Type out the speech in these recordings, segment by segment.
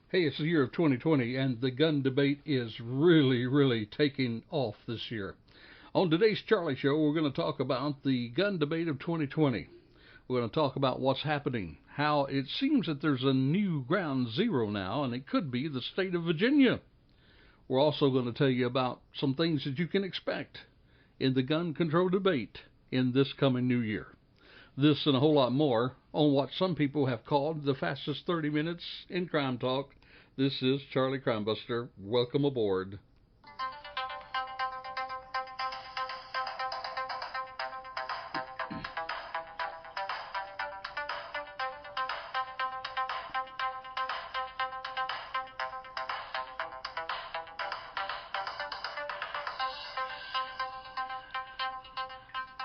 Hey, it's the year of 2020, and the gun debate is really taking off this year. On today's Charlie Show, we're going to talk about the gun debate of 2020. We're going to talk about what's happening, how it seems that there's a new ground zero now, and it could be the state of Virginia. We're also going to tell you about some things that you can expect in the gun control debate in this coming new year. This and a whole lot more on what some people have called the fastest 30 minutes in crime talk. This is Charlie Crimebuster. Welcome aboard.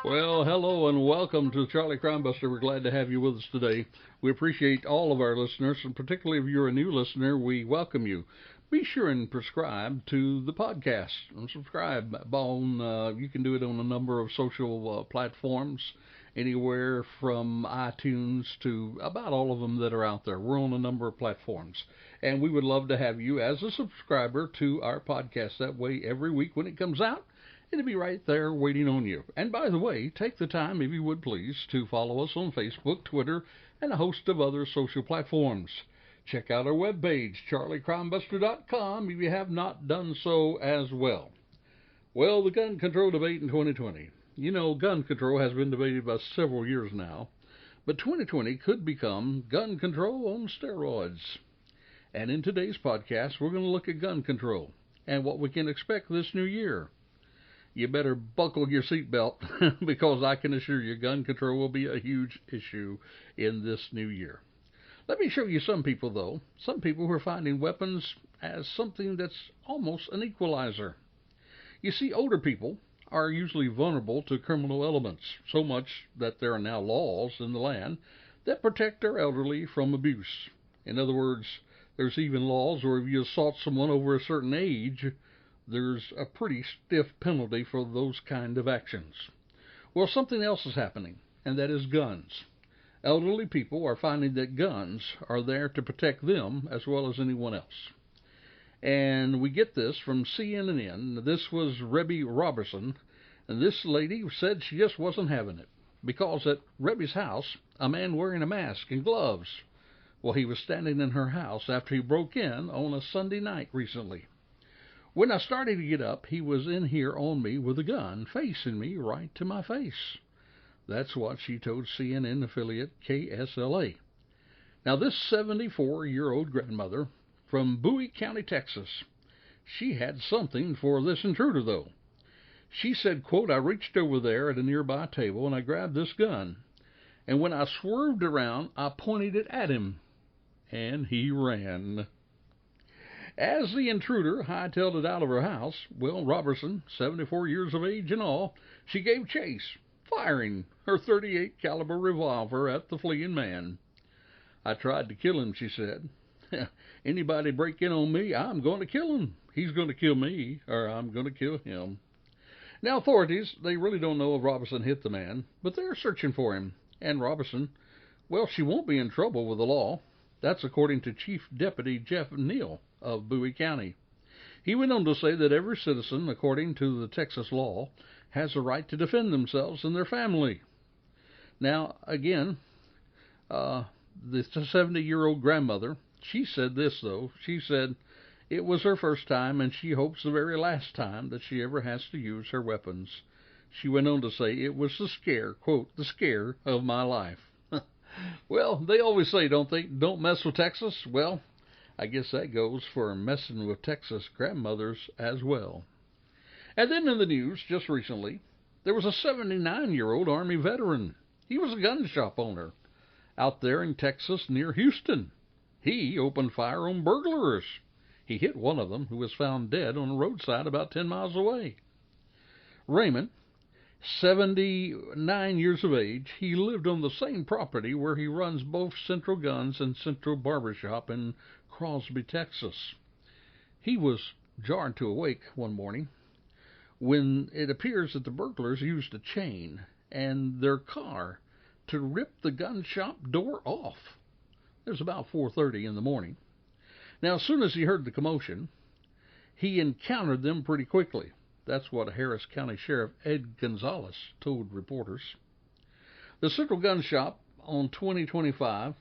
Well, hello and welcome to Charlie Crimebuster. We're glad to have you with us today. We appreciate all of our listeners, and particularly if you're a new listener, we welcome you. Be sure and subscribe to the podcast. Subscribe on, you can do it on a number of social platforms, anywhere from iTunes to about all of them that are out there. We're on a number of platforms, and we would love to have you as a subscriber to our podcast. That way, every week when it comes out, it'll be right there waiting on you. And by the way, take the time, if you would please, to follow us on Facebook, Twitter, and a host of other social platforms. Check out our webpage, charliecrimebuster.com, if you have not done so as well. Well, the gun control debate in 2020. You know, gun control has been debated by several years now, but 2020 could become gun control on steroids. And in today's podcast, we're going to look at gun control and what we can expect this new year. You better buckle your seatbelt because I can assure you gun control will be a huge issue in this new year. Let me show you some people, though. Some people who are finding weapons as something that's almost an equalizer. You see, older people are usually vulnerable to criminal elements, so much that there are now laws in the land that protect our elderly from abuse. In other words, there's even laws where if you assault someone over a certain age, there's a pretty stiff penalty for those kind of actions. Well, something else is happening, and that is guns. Elderly people are finding that guns are there to protect them as well as anyone else. And we get this from CNN. This was Rebby Robertson, and this lady said she just wasn't having it, because at Rebby's house, a man wearing a mask and gloves, well, he was standing in her house after he broke in on a Sunday night recently. When I started to get up, he was in here on me with a gun, facing me right to my face. That's what she told CNN affiliate KSLA. Now, this 74-year-old grandmother from Bowie County, Texas, she had something for this intruder, though. She said, quote, "I reached over there at a nearby table and I grabbed this gun. And when I swerved around, I pointed it at him. And he ran." As the intruder hightailed it out of her house, well, Robertson, 74 years of age and all, she gave chase, firing her .38 caliber revolver at the fleeing man. "I tried to kill him," she said. "Anybody break in on me, I'm going to kill him. He's going to kill me, or I'm going to kill him." Now, authorities, they really don't know if Robertson hit the man, but they're searching for him. And Robertson, well, she won't be in trouble with the law. That's according to Chief Deputy Jeff Neal of Bowie County. He went on to say that every citizen, according to the Texas law, has a right to defend themselves and their family. Now, again, the 70-year-old grandmother, she said this, though. She said it was her first time, and she hopes the very last time that she ever has to use her weapons. She went on to say it was the scare, quote, "the scare of my life." Well, they always say, don't they, don't mess with Texas? Well, I guess that goes for messing with Texas grandmothers as well. And then in the news, just recently, there was a 79-year-old Army veteran. He was a gun shop owner out there in Texas near Houston. He opened fire on burglars. He hit one of them, who was found dead on a roadside about 10 miles away. Raymond, 79 years of age, he lived on the same property where he runs both Central Guns and Central Barbershop in Crosby, Texas. He was jarred to awake one morning when it appears that the burglars used a chain and their car to rip the gun shop door off. It was about 4:30 in the morning. Now, as soon as he heard the commotion, he encountered them pretty quickly. That's what Harris County Sheriff Ed Gonzalez told reporters. The Central Gun Shop on 2025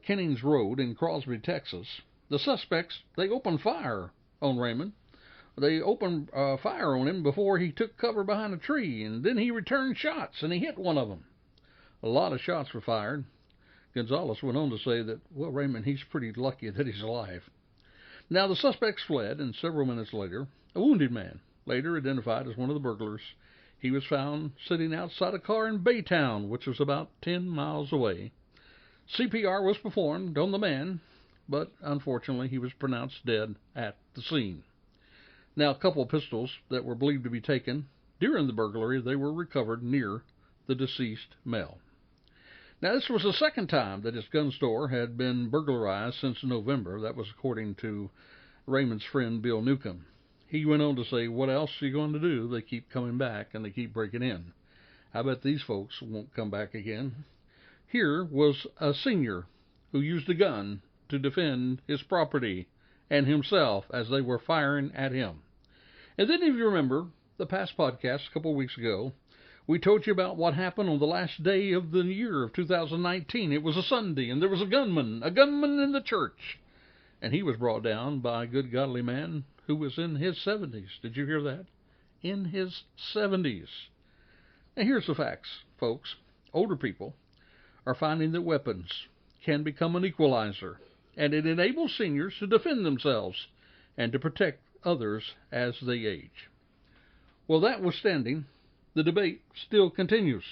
Kennings Road in Crosby, Texas, the suspects, they opened fire on Raymond. They opened fire on him before he took cover behind a tree, and then he returned shots, and he hit one of them. A lot of shots were fired. Gonzalez went on to say that, well, Raymond, he's pretty lucky that he's alive. Now, the suspects fled, and several minutes later, a wounded man, later identified as one of the burglars, he was found sitting outside a car in Baytown, which was about 10 miles away. CPR was performed on the man, but unfortunately he was pronounced dead at the scene. Now, a couple of pistols that were believed to be taken during the burglary, they were recovered near the deceased male. Now, this was the second time that his gun store had been burglarized since November. That was according to Raymond's friend, Bill Newcomb. He went on to say, what else are you going to do? They keep coming back, and they keep breaking in. I bet these folks won't come back again. Here was a senior who used a gun to defend his property and himself as they were firing at him. And then, if you remember the past podcast a couple of weeks ago, we told you about what happened on the last day of the year of 2019. It was a Sunday, and there was a gunman in the church. And he was brought down by a good godly man who was in his 70s. Did you hear that? In his 70s. Now, here's the facts, folks. Older people are finding that weapons can become an equalizer, and it enables seniors to defend themselves and to protect others as they age. Well, that notwithstanding, the debate still continues.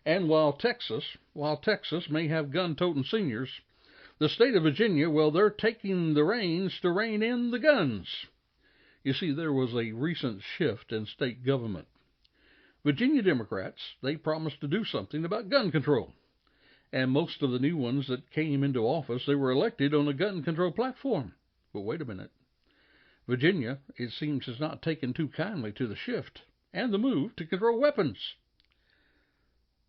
And while Texas may have gun-toting seniors, the state of Virginia, well, they're taking the reins to rein in the guns. You see, there was a recent shift in state government. Virginia Democrats, they promised to do something about gun control. And most of the new ones that came into office, they were elected on a gun control platform. But wait a minute. Virginia, it seems, has not taken too kindly to the shift and the move to control weapons.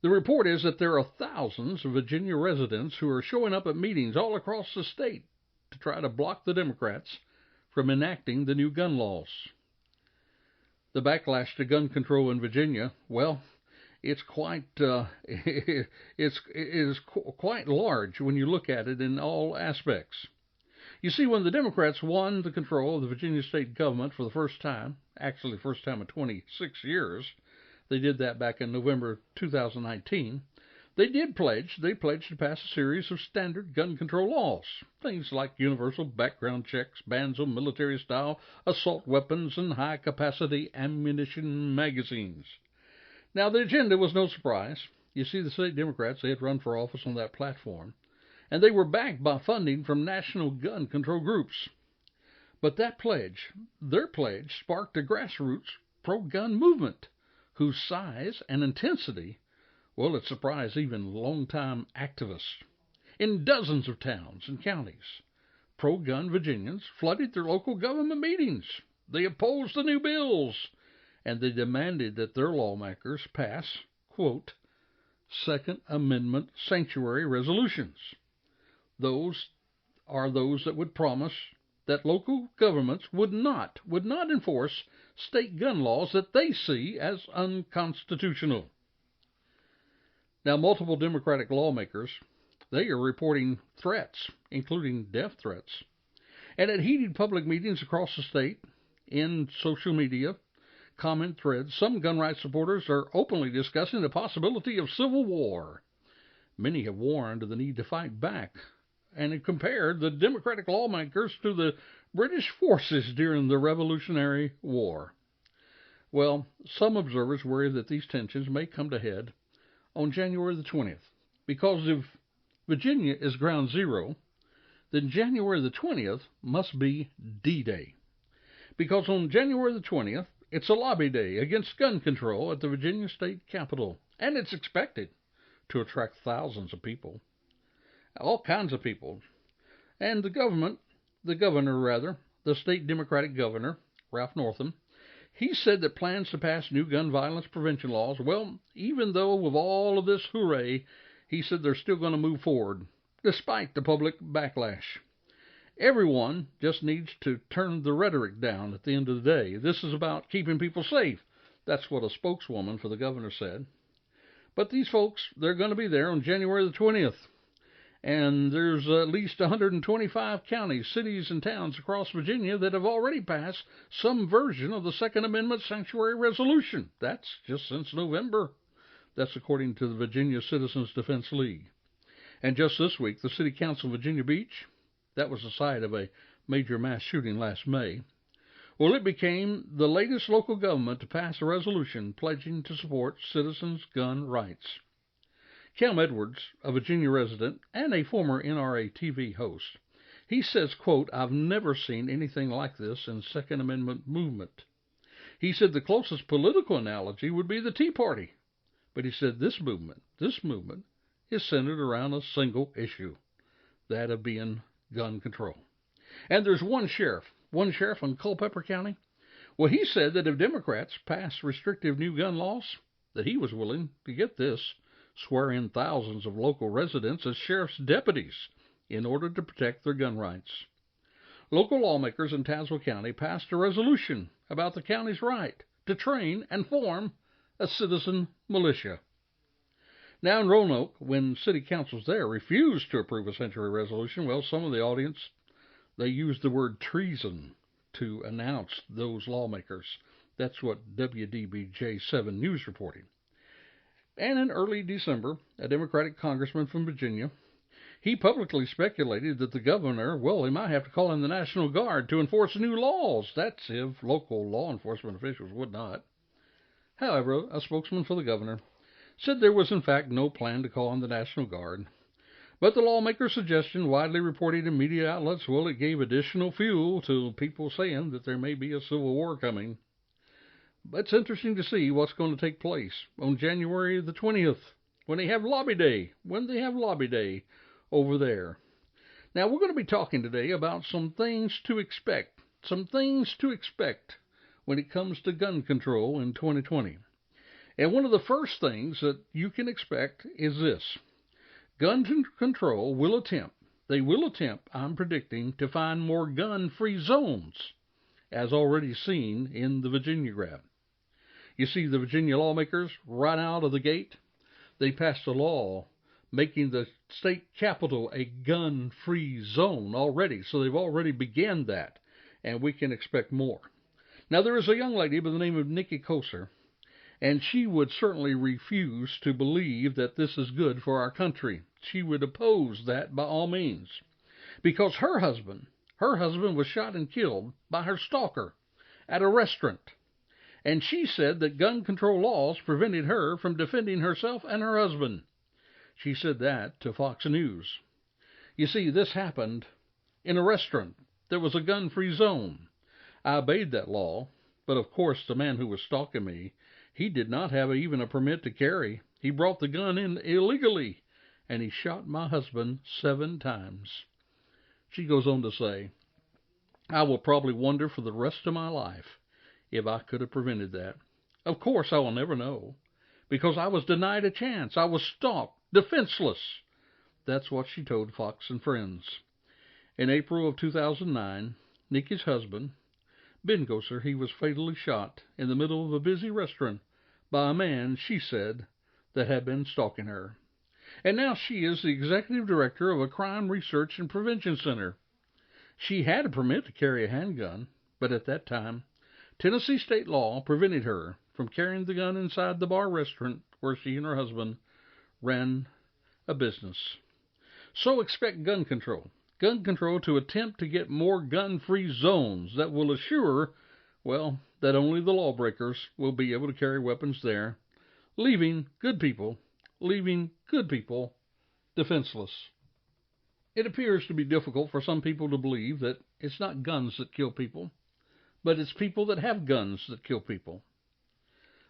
The report is that there are thousands of Virginia residents who are showing up at meetings all across the state to try to block the Democrats from enacting the new gun laws. The backlash to gun control in Virginia, well, it's quite quite large when you look at it in all aspects. You see, when the Democrats won the control of the Virginia state government for the first time, actually first time in 26 years, they did that back in November 2019, they pledged to pass a series of standard gun control laws, things like universal background checks, bans on military-style assault weapons, and high-capacity ammunition magazines. Now, the agenda was no surprise. You see, the state Democrats, they had run for office on that platform, and they were backed by funding from national gun control groups. But that pledge, their pledge, sparked a grassroots pro-gun movement whose size and intensity, well, it surprised even longtime activists. In dozens of towns and counties, pro-gun Virginians flooded their local government meetings. They opposed the new bills, and they demanded that their lawmakers pass, quote, Second Amendment sanctuary resolutions. Those are those that would promise that local governments would not enforce state gun laws that they see as unconstitutional. Now, multiple Democratic lawmakers, they are reporting threats, including death threats. And at heated public meetings across the state, in social media, comment threads, some gun rights supporters are openly discussing the possibility of civil war. Many have warned of the need to fight back and have compared the Democratic lawmakers to the British forces during the Revolutionary War. Well, some observers worry that these tensions may come to head on January the 20th, because if Virginia is ground zero, then January the 20th must be D-Day. Because on January the 20th, it's a lobby day against gun control at the Virginia State Capitol, and it's expected to attract thousands of people, all kinds of people. And the state Democratic governor, Ralph Northam, he said that plans to pass new gun violence prevention laws, well, even though with all of this hooray, he said they're still going to move forward, despite the public backlash. Everyone just needs to turn the rhetoric down at the end of the day. This is about keeping people safe. That's what a spokeswoman for the governor said. But these folks, they're going to be there on January the 20th. And there's at least 125 counties, cities, and towns across Virginia that have already passed some version of the Second Amendment sanctuary resolution. That's just since November. That's according to the Virginia Citizens Defense League. And just this week, the City Council of Virginia Beach, that was the site of a major mass shooting last May, well, it became the latest local government to pass a resolution pledging to support citizens' gun rights. Cam Edwards, a Virginia resident and a former NRA TV host, he says, quote, "I've never seen anything like this in Second Amendment movement." He said the closest political analogy would be the Tea Party. But he said this movement is centered around a single issue, that of being gun control. And there's one sheriff in Culpeper County. Well, he said that if Democrats pass restrictive new gun laws, that he was willing to get this, swear in thousands of local residents as sheriff's deputies in order to protect their gun rights. Local lawmakers in Tazewell County passed a resolution about the county's right to train and form a citizen militia. Now in Roanoke, when city councils there refused to approve a sanctuary resolution, well, some of the audience, they used the word treason to announce those lawmakers. That's what WDBJ7 News reported. And in early December, a Democratic congressman from Virginia, he publicly speculated that the governor, well, he might have to call in the National Guard to enforce new laws. That's if local law enforcement officials would not. However, a spokesman for the governor said there was in fact no plan to call in the National Guard. But the lawmaker's suggestion, widely reported in media outlets, well, it gave additional fuel to people saying that there may be a civil war coming. But it's interesting to see what's going to take place on January the 20th, when they have lobby day over there. Now, we're going to be talking today about some things to expect when it comes to gun control in 2020. And one of the first things that you can expect is this. Gun control will attempt, I'm predicting, to find more gun-free zones, as already seen in the Virginia grab. You see, the Virginia lawmakers, right out of the gate, they passed a law making the state capital a gun-free zone already. So they've already begun that, and we can expect more. Now, there is a young lady by the name of Nikki Koser, and she would certainly refuse to believe that this is good for our country. She would oppose that by all means, because her husband was shot and killed by her stalker at a restaurant. And she said that gun control laws prevented her from defending herself and her husband. She said that to Fox News. You see, this happened in a restaurant. There was a gun-free zone. I obeyed that law, but of course the man who was stalking me, he did not have even a permit to carry. He brought the gun in illegally, and he shot my husband 7 times. She goes on to say, I will probably wonder for the rest of my life if I could have prevented that. Of course, I will never know, because I was denied a chance. I was stalked, defenseless. That's what she told Fox and Friends. In April of 2009, Nikki's husband, Ben Koser, he was fatally shot in the middle of a busy restaurant by a man, she said, that had been stalking her. And now she is the executive director of a crime research and prevention center. She had a permit to carry a handgun, but at that time, Tennessee state law prevented her from carrying the gun inside the bar restaurant where she and her husband ran a business. So expect gun control to attempt to get more gun-free zones that will assure, well, that only the lawbreakers will be able to carry weapons there, leaving good people defenseless. It appears to be difficult for some people to believe that it's not guns that kill people, but it's people that have guns that kill people.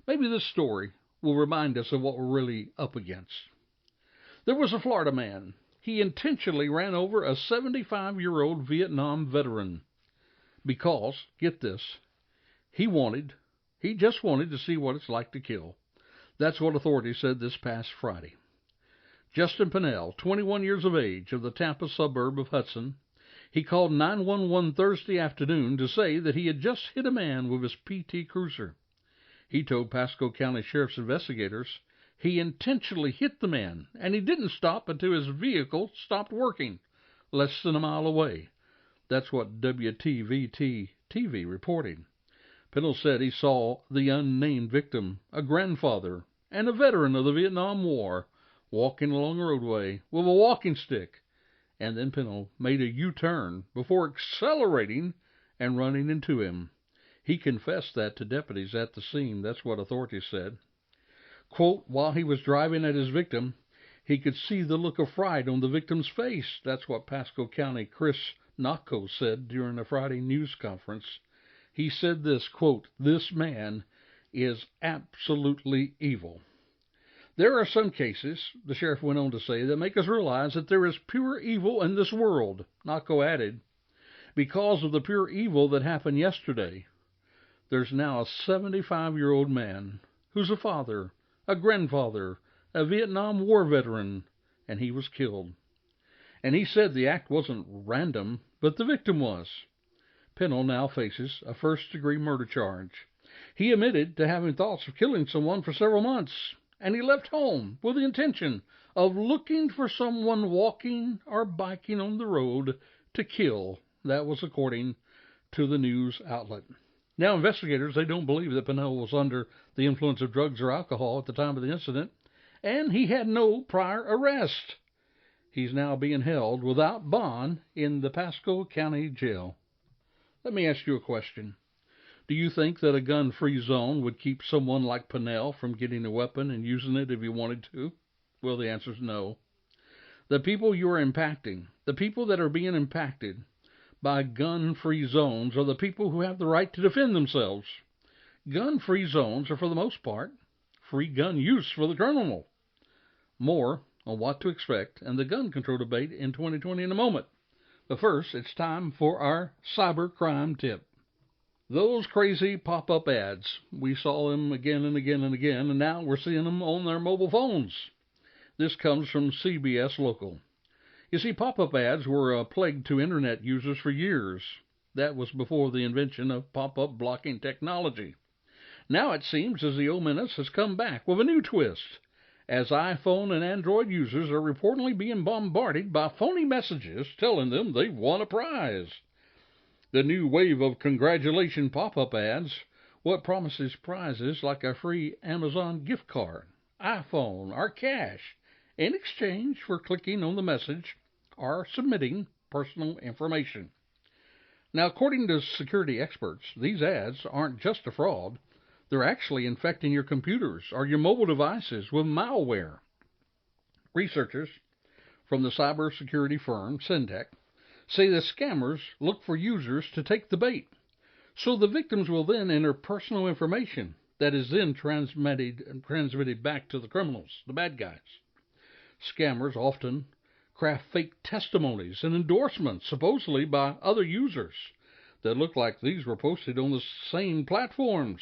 Maybe this story will remind us of what we're really up against. There was a Florida man. He intentionally ran over a 75-year-old Vietnam veteran because, get this, he just wanted to see what it's like to kill. That's what authorities said this past Friday. Justin Pinnell, 21 years of age, of the Tampa suburb of Hudson, He called 911 Thursday afternoon to say that he had just hit a man with his PT Cruiser. He told Pasco County Sheriff's investigators he intentionally hit the man, and he didn't stop until his vehicle stopped working, less than a mile away. That's what WTVT-TV reported. Pennell said he saw the unnamed victim, a grandfather and a veteran of the Vietnam War, walking along a roadway with a walking stick, and then Pennell made a U-turn before accelerating and running into him. He confessed that to deputies at the scene. That's what authorities said. Quote, while he was driving at his victim, he could see the look of fright on the victim's face. That's what Pasco County Chris Nocco said during a Friday news conference. He said this, quote, this man is absolutely evil. There are some cases, the sheriff went on to say, that make us realize that there is pure evil in this world. Nocco added, because of the pure evil that happened yesterday, there's now a 75-year-old man who's a father, a grandfather, a Vietnam War veteran, and he was killed. And he said the act wasn't random, but the victim was. Pennell now faces a first-degree murder charge. He admitted to having thoughts of killing someone for several months, and he left home with the intention of looking for someone walking or biking on the road to kill. That was according to the news outlet. Now, investigators, they don't believe that Pennell was under the influence of drugs or alcohol at the time of the incident, and he had no prior arrest. He's now being held without bond in the Pasco County Jail. Let me ask you a question. Do you think that a gun-free zone would keep someone like Pennell from getting a weapon and using it if he wanted to? Well, the answer is no. The people you are impacting, the people that are being impacted by gun-free zones, are the people who have the right to defend themselves. Gun-free zones are, for the most part, free gun use for the criminal. More on what to expect and the gun control debate in 2020 in a moment. But first, it's time for our cyber crime tip. Those crazy pop-up ads, we saw them again and again and again, and now we're seeing them on their mobile phones. This comes from CBS Local. You see, pop-up ads were a plague to Internet users for years. That was before the invention of pop-up blocking technology. Now it seems as the old menace has come back with a new twist, as iPhone and Android users are reportedly being bombarded by phony messages telling them they've won a prize. The new wave of congratulation pop-up ads, what promises prizes like a free Amazon gift card, iPhone, or cash, in exchange for clicking on the message or submitting personal information. Now, according to security experts, these ads aren't just a fraud. They're actually infecting your computers or your mobile devices with malware. Researchers from the cybersecurity firm Syntec say the scammers look for users to take the bait, so the victims will then enter personal information that is then transmitted back to the criminals, the bad guys. Scammers often craft fake testimonies and endorsements, supposedly by other users, that look like these were posted on the same platforms.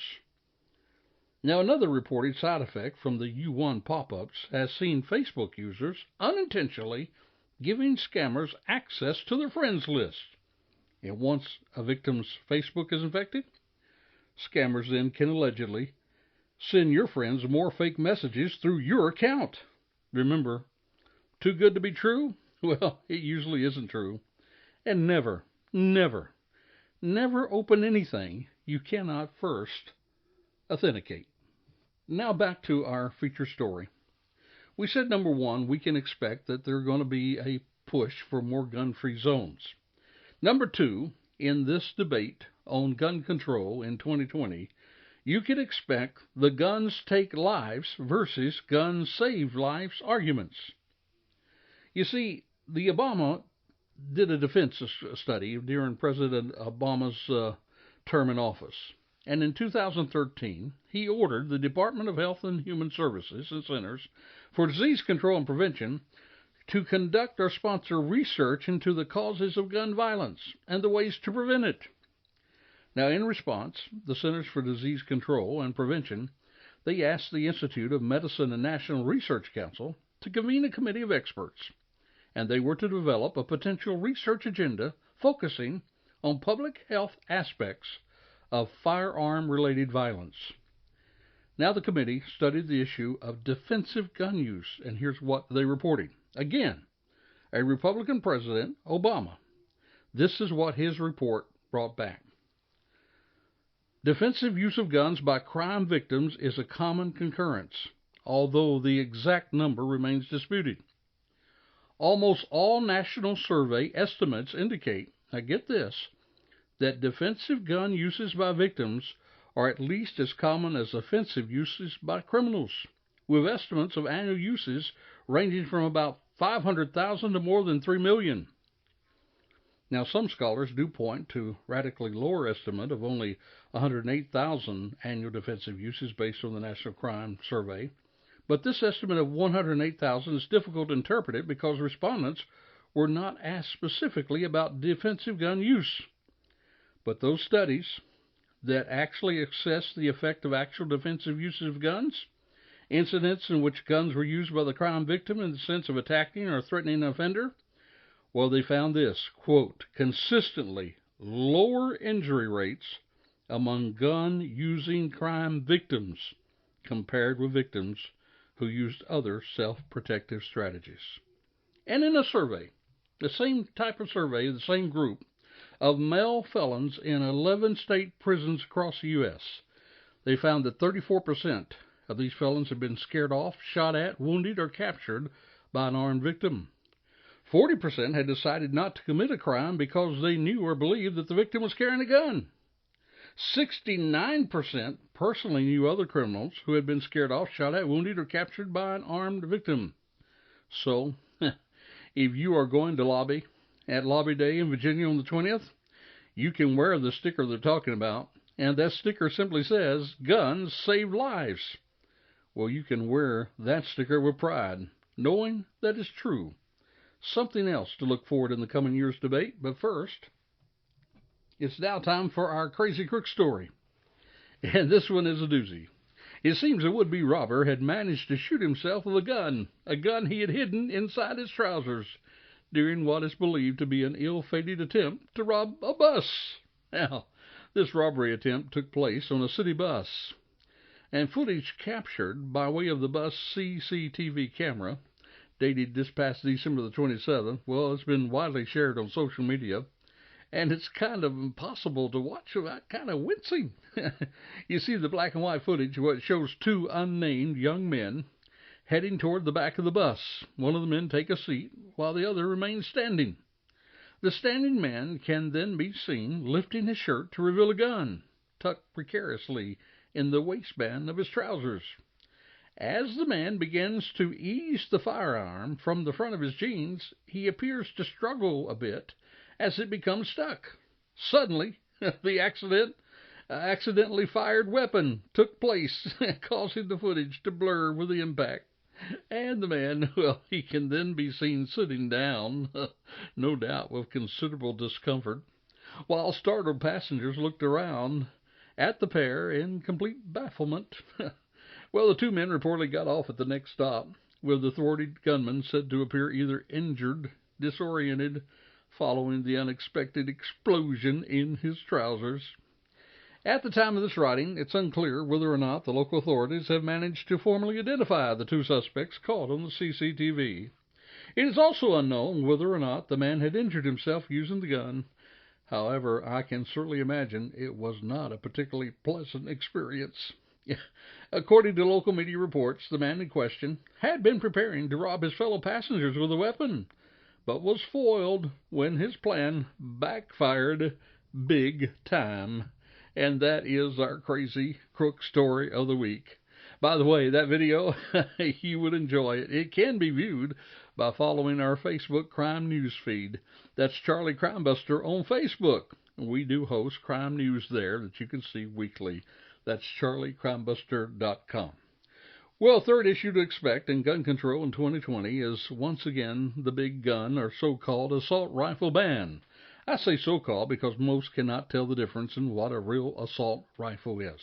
Now, another reported side effect from the U1 pop-ups has seen Facebook users unintentionally giving scammers access to their friends list. And once a victim's Facebook is infected, scammers then can allegedly send your friends more fake messages through your account. Remember, too good to be true? Well, it usually isn't true. And never, never, never open anything you cannot first authenticate. Now back to our feature story. We said, number one, we can expect that there's going to be a push for more gun-free zones. Number two, in this debate on gun control in 2020, you can expect the guns take lives versus guns save lives arguments. You see, the Obama did a defense study during President Obama's term in office. And in 2013, he ordered the Department of Health and Human Services and Centers for Disease Control and Prevention to conduct or sponsor research into the causes of gun violence and the ways to prevent it. Now, in response, the Centers for Disease Control and Prevention, they asked the Institute of Medicine and National Research Council to convene a committee of experts, and they were to develop a potential research agenda focusing on public health aspects of firearm-related violence. Now the committee studied the issue of defensive gun use, and here's what they reported. Again, a Republican president, Obama. This is what his report brought back. Defensive use of guns by crime victims is a common concurrence, although the exact number remains disputed. Almost all national survey estimates indicate, now get this, that defensive gun uses by victims are at least as common as offensive uses by criminals, with estimates of annual uses ranging from about 500,000 to more than 3 million. Now, some scholars do point to a radically lower estimate of only 108,000 annual defensive uses based on the National Crime Survey, but this estimate of 108,000 is difficult to interpret because respondents were not asked specifically about defensive gun use. But those studies that actually assess the effect of actual defensive uses of guns, incidents in which guns were used by the crime victim in the sense of attacking or threatening an offender, well, they found this, quote, consistently lower injury rates among gun-using crime victims compared with victims who used other self-protective strategies. And in a survey, the same type of survey, the same group, of male felons in 11 state prisons across the U.S., they found that 34% of these felons had been scared off, shot at, wounded, or captured by an armed victim. 40% had decided not to commit a crime because they knew or believed that the victim was carrying a gun. 69% personally knew other criminals who had been scared off, shot at, wounded, or captured by an armed victim. So, if you are going to lobby at Lobby Day in Virginia on the 20th, you can wear the sticker they're talking about, and that sticker simply says, "Guns save lives." Well, you can wear that sticker with pride, knowing that it's true. Something else to look forward in the coming year's debate, but first, it's now time for our Crazy Crook story. And this one is a doozy. It seems a would-be robber had managed to shoot himself with a gun he had hidden inside his trousers, during what is believed to be an ill-fated attempt to rob a bus. Now, this robbery attempt took place on a city bus, and footage captured by way of the bus CCTV camera, dated this past December the 27th, well, it's been widely shared on social media, and it's kind of impossible to watch without kind of wincing. You see the black and white footage where it shows two unnamed young men heading toward the back of the bus. One of the men take a seat while the other remains standing. The standing man can then be seen lifting his shirt to reveal a gun, tucked precariously in the waistband of his trousers. As the man begins to ease the firearm from the front of his jeans, he appears to struggle a bit as it becomes stuck. Suddenly, the accidentally fired weapon took place, causing the footage to blur with the impact. And the man, well, he can then be seen sitting down, no doubt with considerable discomfort, while startled passengers looked around at the pair in complete bafflement. Well, the two men reportedly got off at the next stop, with the thwarted gunman said to appear either injured, disoriented, following the unexpected explosion in his trousers. At the time of this writing, it's unclear whether or not the local authorities have managed to formally identify the two suspects caught on the CCTV. It is also unknown whether or not the man had injured himself using the gun. However, I can certainly imagine it was not a particularly pleasant experience. According to local media reports, the man in question had been preparing to rob his fellow passengers with a weapon, but was foiled when his plan backfired big time. And that is our Crazy Crook story of the week. By the way, that video, you would enjoy it. It can be viewed by following our Facebook crime news feed. That's Charlie Crimebuster on Facebook. We do host crime news there that you can see weekly. That's charliecrimebuster.com. Well, third issue to expect in gun control in 2020 is once again the big gun or so-called assault rifle ban. I say so-called because most cannot tell the difference in what a real assault rifle is.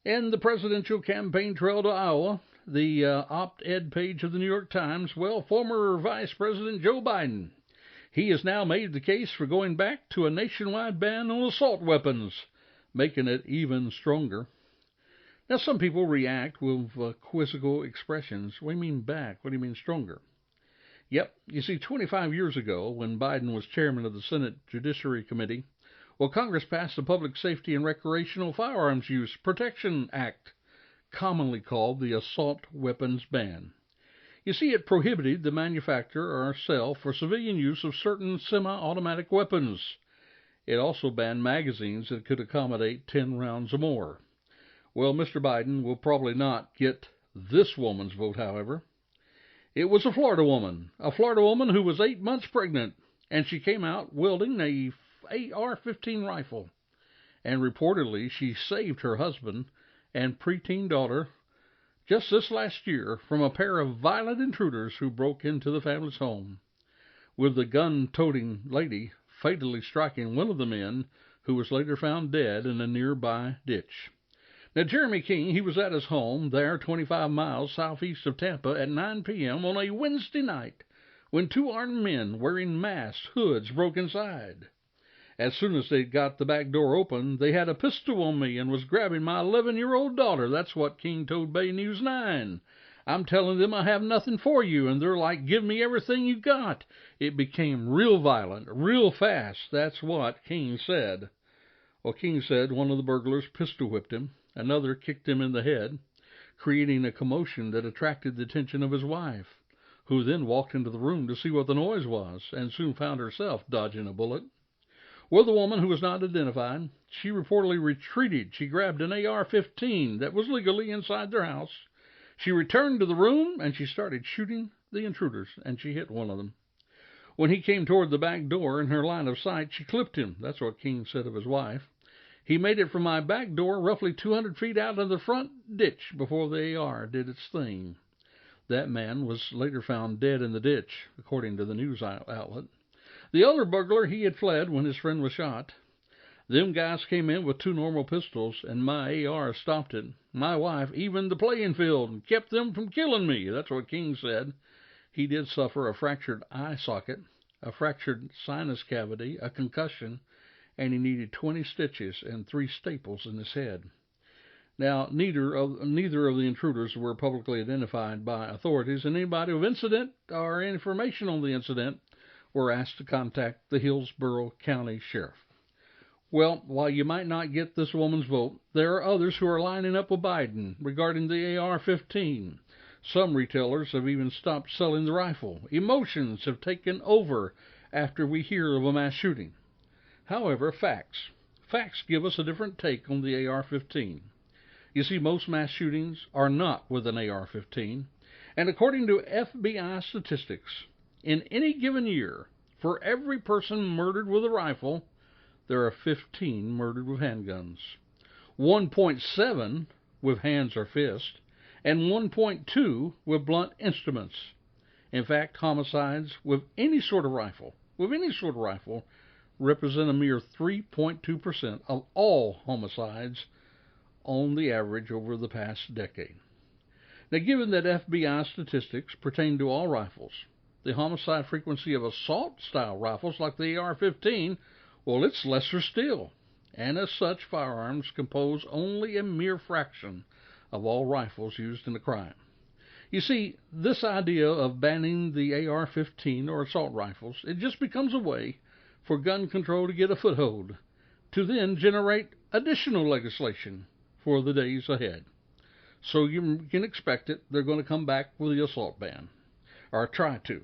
In the presidential campaign trail to Iowa, the op-ed page of the New York Times, well, former Vice President Joe Biden, He has now made the case for going back to a nationwide ban on assault weapons, making it even stronger. Now, some people react with quizzical expressions. What do you mean back? What do you mean stronger? Yep, you see, 25 years ago, when Biden was chairman of the Senate Judiciary Committee, Congress passed the Public Safety and Recreational Firearms Use Protection Act, commonly called the Assault Weapons Ban. You see, it prohibited the manufacture or sale for civilian use of certain semi-automatic weapons. It also banned magazines that could accommodate 10 rounds or more. Well, Mr. Biden will probably not get this woman's vote, however. It was a Florida woman who was 8 months pregnant, and she came out wielding a AR-15 rifle. And reportedly, she saved her husband and preteen daughter just this last year from a pair of violent intruders who broke into the family's home, with the gun-toting lady fatally striking one of the men, who was later found dead in a nearby ditch. Now, Jeremy King, he was at his home there 25 miles southeast of Tampa at 9 p.m. on a Wednesday night when 2 armed men wearing masks, hoods, broke inside. As soon as they got the back door open, they had a pistol on me and was grabbing my 11-year-old daughter. That's what King told Bay News 9. I'm telling them I have nothing for you, and they're like, give me everything you got. It became real violent, real fast. That's what King said. Well, King said one of the burglars pistol whipped him. Another kicked him in the head, creating a commotion that attracted the attention of his wife, who then walked into the room to see what the noise was, and soon found herself dodging a bullet. Well, the woman, who was not identified, she reportedly retreated. She grabbed an AR-15 that was legally inside their house. She returned to the room, and she started shooting the intruders, and she hit one of them. When he came toward the back door in her line of sight, she clipped him. That's what King said of his wife. He made it from my back door roughly 200 feet out of the front ditch before the AR did its thing. That man was later found dead in the ditch, according to the news outlet. The other burglar, he had fled when his friend was shot. Them guys came in with 2 normal pistols, and my AR stopped it. My wife evened the playing field and kept them from killing me. That's what King said. He did suffer a fractured eye socket, a fractured sinus cavity, a concussion, and he needed 20 stitches and 3 staples in his head. Now, neither of the intruders were publicly identified by authorities, and anybody with incident or information on the incident were asked to contact the Hillsborough County Sheriff. Well, while you might not get this woman's vote, there are others who are lining up with Biden regarding the AR-15. Some retailers have even stopped selling the rifle. Emotions have taken over after we hear of a mass shooting. However, facts give us a different take on the AR-15. You see, most mass shootings are not with an AR-15, and according to FBI statistics, in any given year, for every person murdered with a rifle, there are 15 murdered with handguns, 1.7 with hands or fists, and 1.2 with blunt instruments. In fact, homicides with any sort of rifle, represent a mere 3.2% of all homicides on the average over the past decade. Now, given that FBI statistics pertain to all rifles, the homicide frequency of assault-style rifles like the AR-15, well, it's lesser still, and as such, firearms compose only a mere fraction of all rifles used in a crime. You see, this idea of banning the AR-15 or assault rifles, it just becomes a way for gun control to get a foothold, to then generate additional legislation for the days ahead. So you can expect it. They're going to come back with the assault ban, or try to.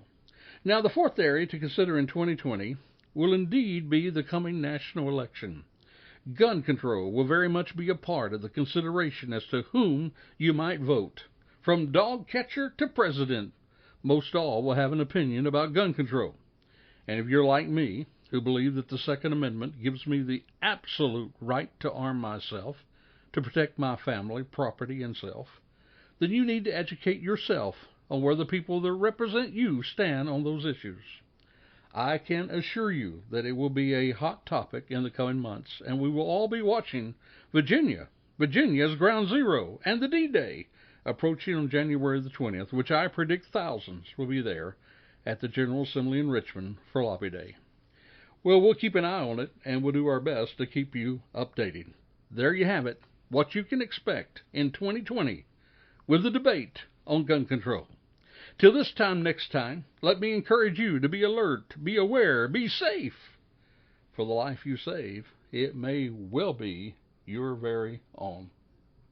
Now, the fourth area to consider in 2020 will indeed be the coming national election. Gun control will very much be a part of the consideration as to whom you might vote. From dog catcher to president, most all will have an opinion about gun control. And if you're like me, who believe that the Second Amendment gives me the absolute right to arm myself to protect my family, property, and self, then you need to educate yourself on where the people that represent you stand on those issues. I can assure you that it will be a hot topic in the coming months, and we will all be watching Virginia as ground zero, and the D-Day approaching on January the 20th, which I predict thousands will be there at the General Assembly in Richmond for Lobby Day. Well, we'll keep an eye on it, and we'll do our best to keep you updated. There you have it, what you can expect in 2020 with the debate on gun control. Till this time next time, let me encourage you to be alert, be aware, be safe. For the life you save, it may well be your very own.